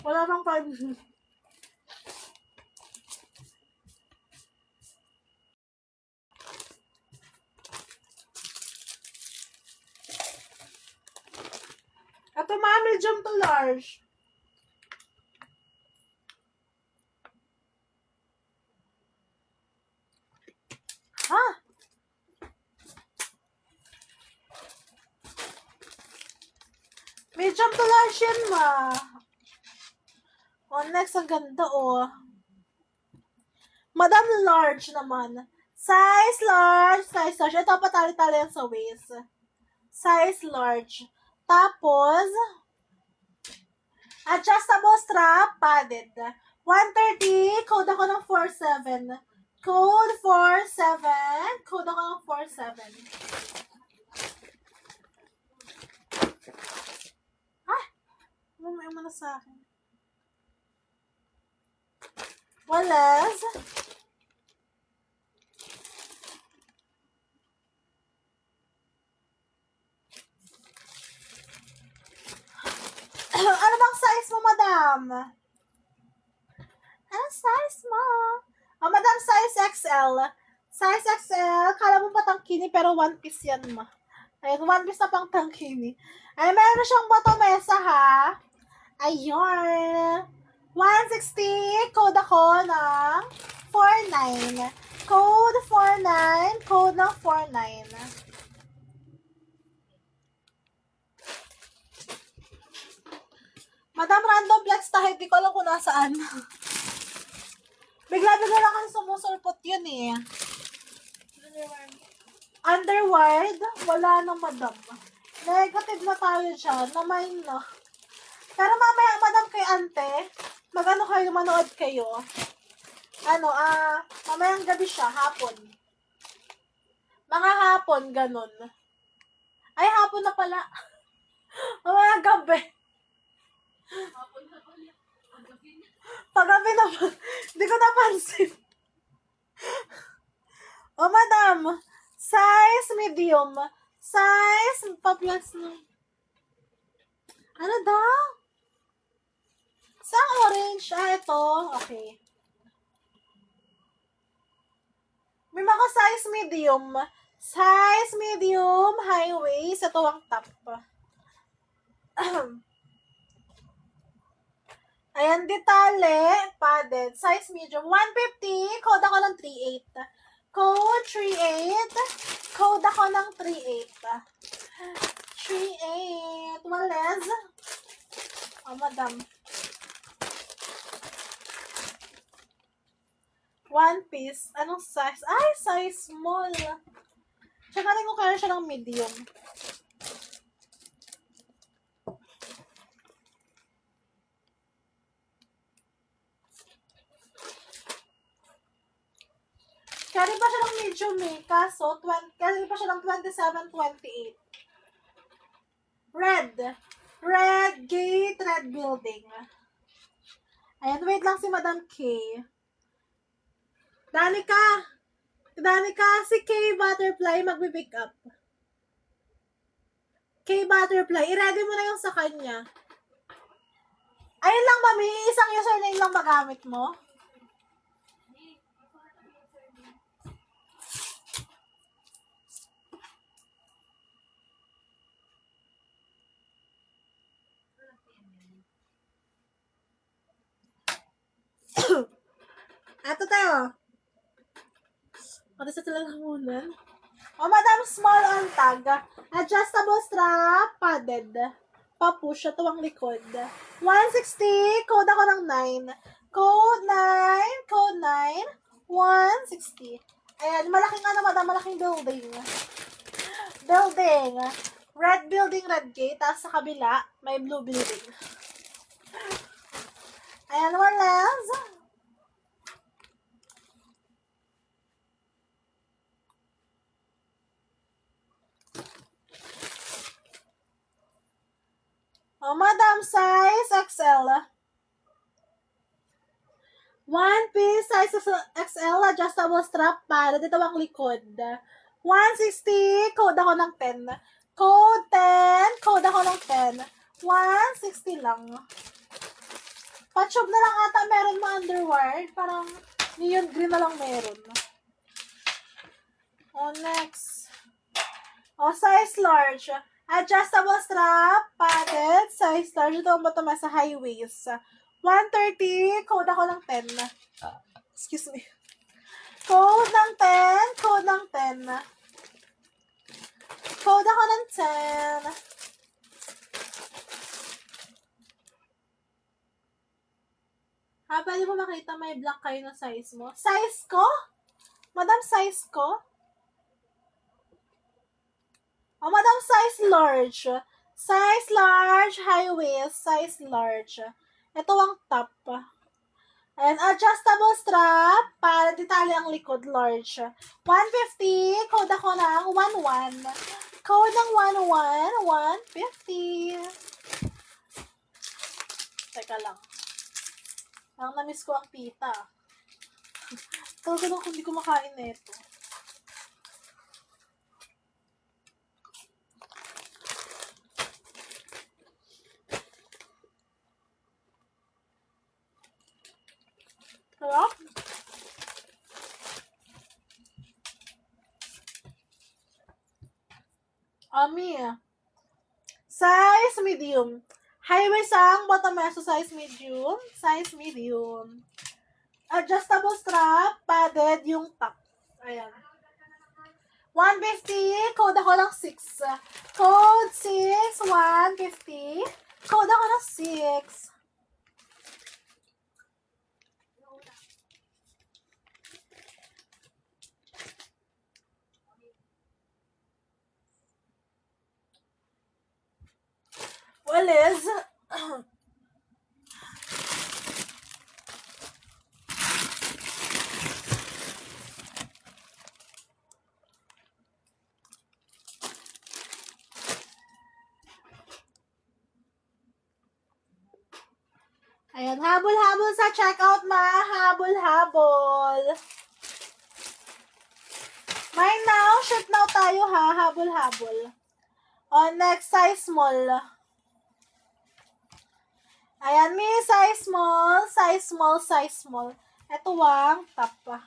Wala bang 5 minutes. Ito medium to large. Ha? Medium to large yan, ma. Oh, next, ang ganda, oh. Madam large naman. Size large, size large. Ito, patali-tali yan sa waist. Size large. Tapos, adjustable strap, padded. 130, code ako ng 47. Code 47. Code ako ng 47. Ah! Mamaya mo na sa akin. Walas. Ano bang size mo, madam? Anong size mo? Oh, madam, size XL. Size XL. Kala mo patangkini, pero one piece yan, ma. Ayun, one piece na pang tangkini. Ay, meron siyang bato-mesa, ha? Ayun. 160. Code ako ng 49. Code 49. Code ng 49. Madam, random flex tayo. Hindi ko alam kung nasaan. Bigla-bigla lang kang sumusulpot yun eh. Underwired? Wala na, madam. Negative na tayo dyan. Namain na. Pero mamaya, madam, kay ante, magano kayo, manood kayo. Mamayang gabi siya, hapon. Mga hapon, ganun. Ay, hapon na pala. Mamaya gabi. Pagabi na ba? Hindi ko napansin. O, madam. Size medium. Size pa-plus na. Ano daw? Saan orange? Ito. Okay. May mga size medium. Size medium, high waist. Ito ang top. Ayan, detale, padded, size medium, 150, code ako ng 38. Code 38, code ako ng 38. 38, walas. Oh, madam. One piece, anong size? Ay, size small. Tsaka rin ko kaya siya ng medium. Carry pa siya ng medium eh. Kaso, carry pa siya ng 27, 28. Red. Red gate, red building. Ayan, wait lang si Madam K. Danica, si K Butterfly magbe-pick up. K Butterfly, i-ready mo na yung sa kanya. Ayun lang, mami. Isang username lang magamit mo. Ato tayo. Ano sa talagang muna? O, madam, small on tag. Adjustable strap, padded. Pa-push, ito ang likod. 160, code ako ng 9. Code 9, code 9, 160. Ayan, malaking madam, malaking building. Building. Red building, red gate. Tapos sa kabila, may blue building. Ayan, walas. Oh, madam, size XL. One piece, size XL, adjustable strap para dito ang likod. 160, code ako ng 10. Code 10, code ako ng 10. 160 lang. Patchob na lang ata meron mga underwear. Parang neon green na lang meron. Oh, next. Oh, size large. Adjustable strap, padded, size large. Ito ang bottom sa high waist. 130, code ako ng 10. Excuse me. Code ng 10, code ng 10. Code ako ng 10. Pwede mo makita may black kayo na size mo? Size ko? Madam, size ko? Oh, madam, size large. Size large, high waist, size large. Ito ang top. And adjustable strap, para detalye ang likod, large. 150, code ako ng 11. Code ng 11, 150. Teka lang. Ang namiss ko ang pita. Talaga lang kung hindi ko makain nito. Sarap? Ami. Size medium. High waist ang bottom meso size medium. Size medium. Adjustable strap, padded yung top. Ayan. 150, code ako ng 6. Code 6, 150. Code ako ng 6. Well, is ayan, habol-habol sa checkout, ma. Habol-habol. Mine now, ship now tayo, ha. Habol-habol. On next, size small. Ayan, mini size small, size small, size small. Ito ang top.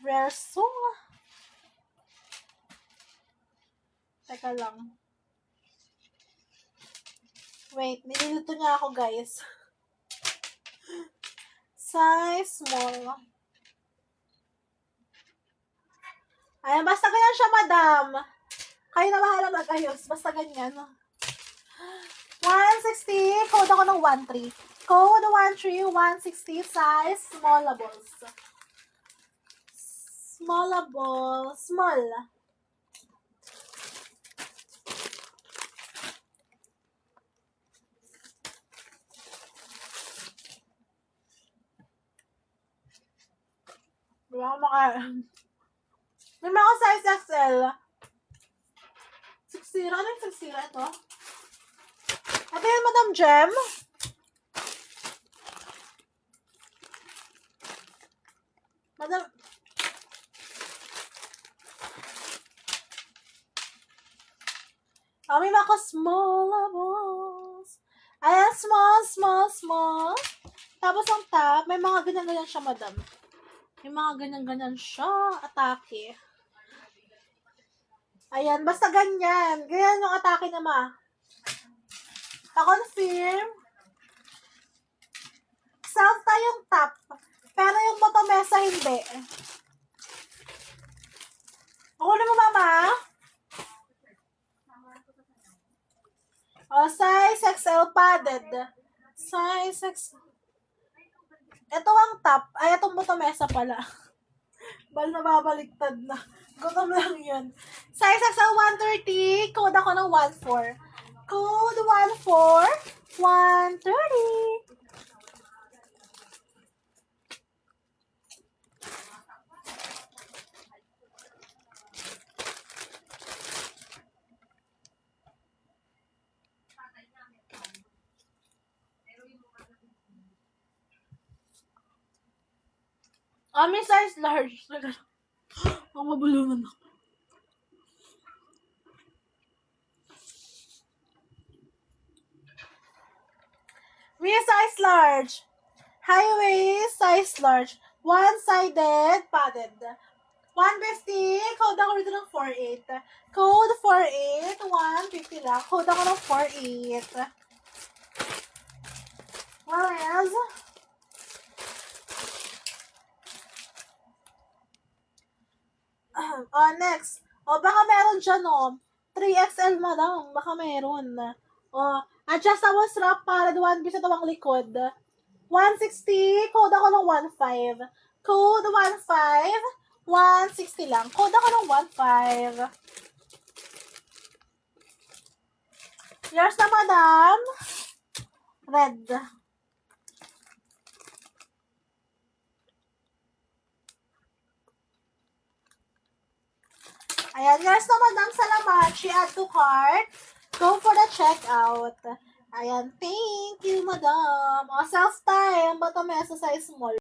Verso. Teka lang. Wait, nililito niya ako, guys. Size small. Ayan, basta ganyan siya, madam. Kayo na bahala mag-ayos. Basta ganyan. 160. Code ako ng 13. Code 13, 160. Size smallables. Smallables. Small. Di ba ako may mga size XL. 60. Ano yung 60? Ito? Ito yan, Madam Jem. Madam... may mga smallables. Ayan, small, small, small. Tapos ang top, may mga ganyan-ganyan siya, madam. May mga ganyan-ganyan siya. Atake. Ayan, basta ganyan. Ganyan yung atake niya, ma. Pa-confirm. Salta yung top. Pero yung motomesa, hindi. Kukunin mo, mama? Size XL padded. Size XL. Ito ang top. Ay, itong motomesa pala. Bal na babaliktad na. Gutom lang yun. Size XL 130. Code ako ng 14. Code 14. 130. May size large. Ang mabulungan ako. Mini size large. High waist, size large. One-sided, padded. 150, code ako rito ng 48. Code 48, 150 lang. Code ako ng 48. What else? Next. Baka meron dyan, 3XL madam. Baka meron. Adjustable strap para one piece ito ang likod. 160, code ako ng 15. Code 15, 160 lang. Code ako ng 15. Yours na, madam. Red. Ayan, yours na, madam. Salamachi. Add to cart. Go for the checkout. Ayan, thank you, madam. Self-time. Bottom size small.